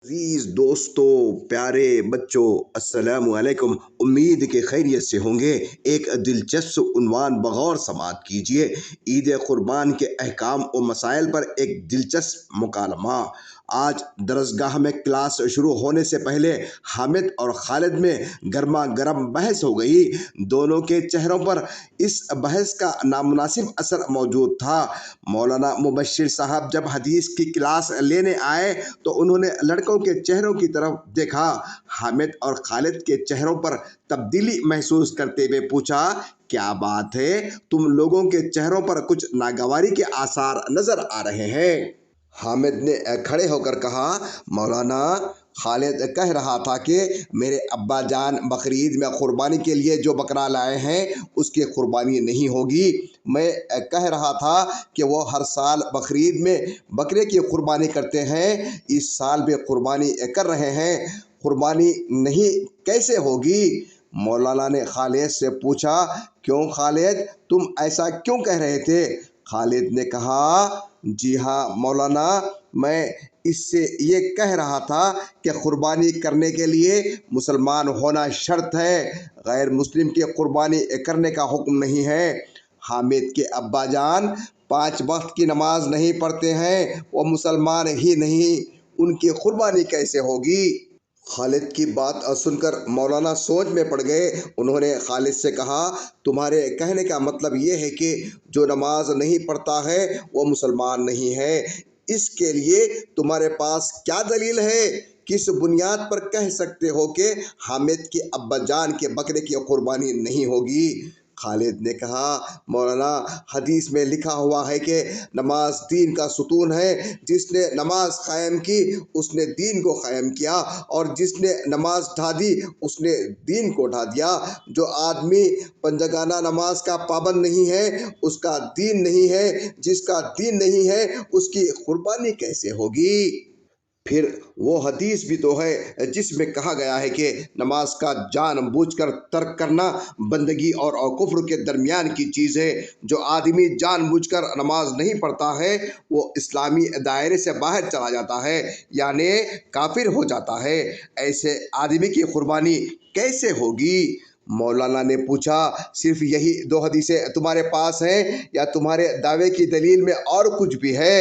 عزیز دوستوں، پیارے بچوں، السلام علیکم۔ امید کے خیریت سے ہوں گے۔ ایک دلچسپ عنوان بغور سماعت کیجیے۔ عید قربان کے احکام و مسائل پر ایک دلچسپ مکالمہ۔ آج درسگاہ میں کلاس شروع ہونے سے پہلے حامد اور خالد میں گرما گرم بحث ہو گئی۔ دونوں کے چہروں پر اس بحث کا نامناسب اثر موجود تھا۔ مولانا مبشر صاحب جب حدیث کی کلاس لینے آئے تو انہوں نے لڑکوں کے چہروں کی طرف دیکھا۔ حامد اور خالد کے چہروں پر تبدیلی محسوس کرتے ہوئے پوچھا، کیا بات ہے؟ تم لوگوں کے چہروں پر کچھ ناگواری کے آثار نظر آ رہے ہیں۔ حامد نے کھڑے ہو کر کہا، مولانا، خالد کہہ رہا تھا کہ میرے ابا جان بقرعید میں قربانی کے لیے جو بکرا لائے ہیں اس کی قربانی نہیں ہوگی۔ میں کہہ رہا تھا کہ وہ ہر سال بقرعید میں بکرے کی قربانی کرتے ہیں، اس سال بھی قربانی کر رہے ہیں، قربانی نہیں کیسے ہوگی؟ مولانا نے خالد سے پوچھا، کیوں خالد، تم ایسا کیوں کہہ رہے تھے؟ خالد نے کہا، جی ہاں مولانا، میں اس سے یہ کہہ رہا تھا کہ قربانی کرنے کے لیے مسلمان ہونا شرط ہے، غیر مسلم کی قربانی کرنے کا حکم نہیں ہے۔ حامد کے ابا جان 5 وقت کی نماز نہیں پڑھتے ہیں، وہ مسلمان ہی نہیں، ان کی قربانی کیسے ہوگی؟ خالد کی بات سن کر مولانا سوچ میں پڑ گئے۔ انہوں نے خالد سے کہا، تمہارے کہنے کا مطلب یہ ہے کہ جو نماز نہیں پڑھتا ہے وہ مسلمان نہیں ہے، اس کے لیے تمہارے پاس کیا دلیل ہے؟ کس بنیاد پر کہہ سکتے ہو کہ حامد کے ابا جان کے بکرے کی قربانی نہیں ہوگی؟ خالد نے کہا، مولانا، حدیث میں لکھا ہوا ہے کہ نماز دین کا ستون ہے، جس نے نماز قائم کی اس نے دین کو قائم کیا، اور جس نے نماز ڈھا دی اس نے دین کو ڈھا دیا۔ جو آدمی پنجگانہ نماز کا پابند نہیں ہے اس کا دین نہیں ہے، جس کا دین نہیں ہے اس کی قربانی کیسے ہوگی؟ پھر وہ حدیث بھی تو ہے جس میں کہا گیا ہے کہ نماز کا جان بوجھ کر ترک کرنا بندگی اور کفر کے درمیان کی چیز ہے۔ جو آدمی جان بوجھ کر نماز نہیں پڑھتا ہے وہ اسلامی دائرے سے باہر چلا جاتا ہے، یعنی کافر ہو جاتا ہے۔ ایسے آدمی کی قربانی کیسے ہوگی؟ مولانا نے پوچھا، صرف یہی 2 حدیثیں تمہارے پاس ہیں یا تمہارے دعوے کی دلیل میں اور کچھ بھی ہے؟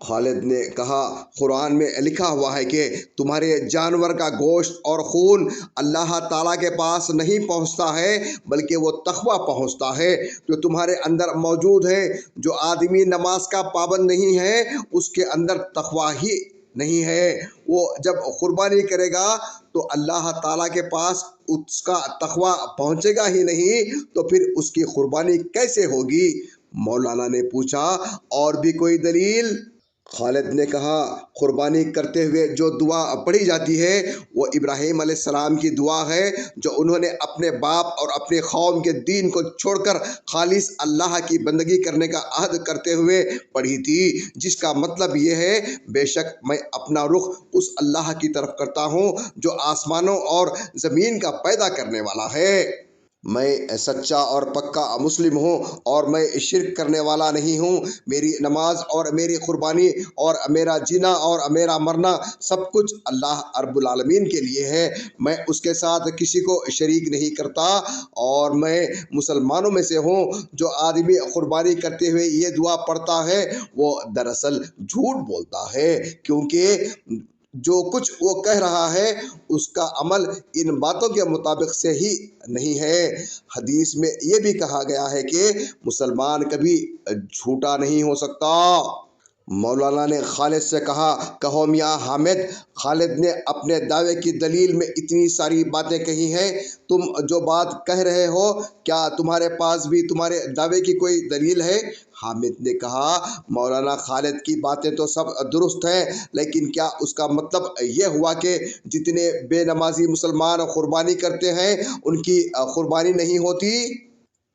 خالد نے کہا، قرآن میں لکھا ہوا ہے کہ تمہارے جانور کا گوشت اور خون اللہ تعالیٰ کے پاس نہیں پہنچتا ہے بلکہ وہ تقویٰ پہنچتا ہے جو تمہارے اندر موجود ہے۔ جو آدمی نماز کا پابند نہیں ہے اس کے اندر تقویٰ ہی نہیں ہے، وہ جب قربانی کرے گا تو اللہ تعالیٰ کے پاس اس کا تقویٰ پہنچے گا ہی نہیں، تو پھر اس کی قربانی کیسے ہوگی؟ مولانا نے پوچھا، اور بھی کوئی دلیل؟ خالد نے کہا، قربانی کرتے ہوئے جو دعا پڑھی جاتی ہے وہ ابراہیم علیہ السلام کی دعا ہے، جو انہوں نے اپنے باپ اور اپنے قوم کے دین کو چھوڑ کر خالص اللہ کی بندگی کرنے کا عہد کرتے ہوئے پڑھی تھی، جس کا مطلب یہ ہے، بے شک میں اپنا رخ اس اللہ کی طرف کرتا ہوں جو آسمانوں اور زمین کا پیدا کرنے والا ہے۔ میں سچا اور پکا مسلم ہوں اور میں شرک کرنے والا نہیں ہوں۔ میری نماز اور میری قربانی اور میرا جینا اور میرا مرنا سب کچھ اللہ رب العالمین کے لیے ہے، میں اس کے ساتھ کسی کو شریک نہیں کرتا، اور میں مسلمانوں میں سے ہوں۔ جو آدمی قربانی کرتے ہوئے یہ دعا پڑھتا ہے وہ دراصل جھوٹ بولتا ہے، کیونکہ جو کچھ وہ کہہ رہا ہے اس کا عمل ان باتوں کے مطابق سے ہی نہیں ہے۔ حدیث میں یہ بھی کہا گیا ہے کہ مسلمان کبھی جھوٹا نہیں ہو سکتا۔ مولانا نے خالد سے کہا، کہو میاں حامد، خالد نے اپنے دعوے کی دلیل میں اتنی ساری باتیں کہی ہیں، تم جو بات کہہ رہے ہو کیا تمہارے پاس بھی تمہارے دعوے کی کوئی دلیل ہے؟ حامد نے کہا، مولانا، خالد کی باتیں تو سب درست ہیں، لیکن کیا اس کا مطلب یہ ہوا کہ جتنے بے نمازی مسلمان قربانی کرتے ہیں ان کی قربانی نہیں ہوتی؟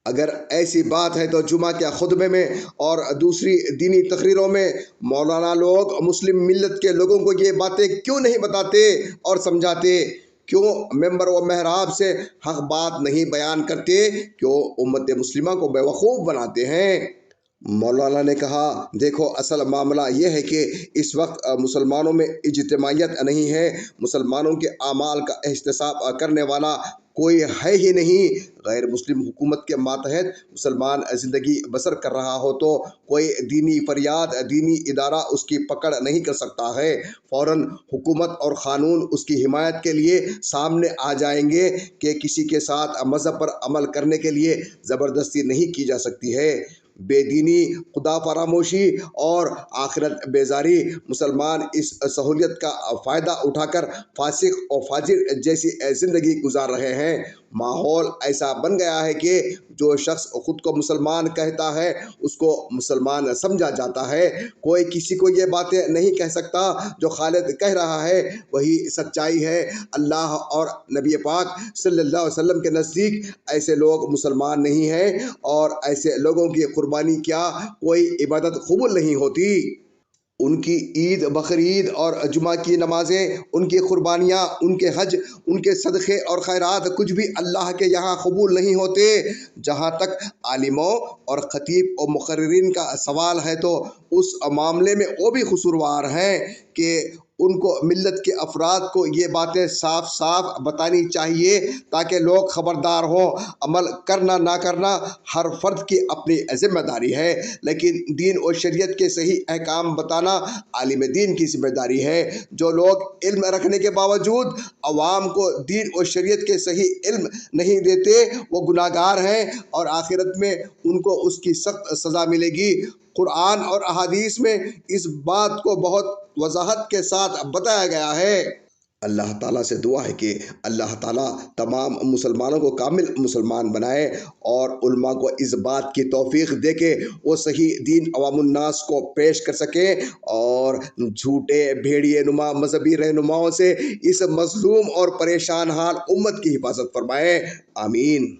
اگر ایسی بات ہے تو جمعہ کے خطبے میں اور دوسری دینی تقریروں میں مولانا لوگ مسلم ملت کے لوگوں کو یہ باتیں کیوں نہیں بتاتے اور سمجھاتے؟ کیوں ممبر و محراب سے حق بات نہیں بیان کرتے؟ کیوں امت مسلمہ کو بیوقوف بناتے ہیں؟ مولانا نے کہا، دیکھو اصل معاملہ یہ ہے کہ اس وقت مسلمانوں میں اجتماعیت نہیں ہے، مسلمانوں کے اعمال کا احتساب کرنے والا کوئی ہے ہی نہیں۔ غیر مسلم حکومت کے ماتحت مسلمان زندگی بسر کر رہا ہو تو کوئی دینی فریاد، دینی ادارہ اس کی پکڑ نہیں کر سکتا ہے۔ فوراً حکومت اور قانون اس کی حمایت کے لیے سامنے آ جائیں گے کہ کسی کے ساتھ مذہب پر عمل کرنے کے لیے زبردستی نہیں کی جا سکتی ہے۔ بے دینی، خدا فراموشی اور آخرت بیزاری، مسلمان اس سہولیت کا فائدہ اٹھا کر فاسق اور فاجر جیسی زندگی گزار رہے ہیں۔ ماحول ایسا بن گیا ہے کہ جو شخص خود کو مسلمان کہتا ہے اس کو مسلمان سمجھا جاتا ہے۔ کوئی کسی کو یہ باتیں نہیں کہہ سکتا جو خالد کہہ رہا ہے، وہی سچائی ہے۔ اللہ اور نبی پاک صلی اللہ علیہ وسلم کے نزدیک ایسے لوگ مسلمان نہیں ہیں، اور ایسے لوگوں کی قربانی کیا کوئی عبادت قبول نہیں ہوتی۔ ان کی عید، بقرعید اور جمعہ کی نمازیں، ان کی قربانیاں، ان کے حج، ان کے صدقے اور خیرات کچھ بھی اللہ کے یہاں قبول نہیں ہوتے۔ جہاں تک عالموں اور خطیب اور مقررین کا سوال ہے تو اس معاملے میں وہ بھی قصوروار ہیں کہ ان کو ملت کے افراد کو یہ باتیں صاف صاف بتانی چاہیے تاکہ لوگ خبردار ہوں۔ عمل کرنا نہ کرنا ہر فرد کی اپنی ذمہ داری ہے، لیکن دین و شریعت کے صحیح احکام بتانا عالم دین کی ذمہ داری ہے۔ جو لوگ علم رکھنے کے باوجود عوام کو دین و شریعت کے صحیح علم نہیں دیتے وہ گناہ گار ہیں، اور آخرت میں ان کو اس کی سخت سزا ملے گی۔ قرآن اور احادیث میں اس بات کو بہت وضاحت کے ساتھ بتایا گیا ہے۔ اللہ تعالیٰ سے دعا ہے کہ اللہ تعالیٰ تمام مسلمانوں کو کامل مسلمان بنائے، اور علماء کو اس بات کی توفیق دے کہ وہ صحیح دین عوام الناس کو پیش کر سکیں، اور جھوٹے بھیڑیے نما مذہبی رہنماؤں سے اس مظلوم اور پریشان حال امت کی حفاظت فرمائے۔ آمین۔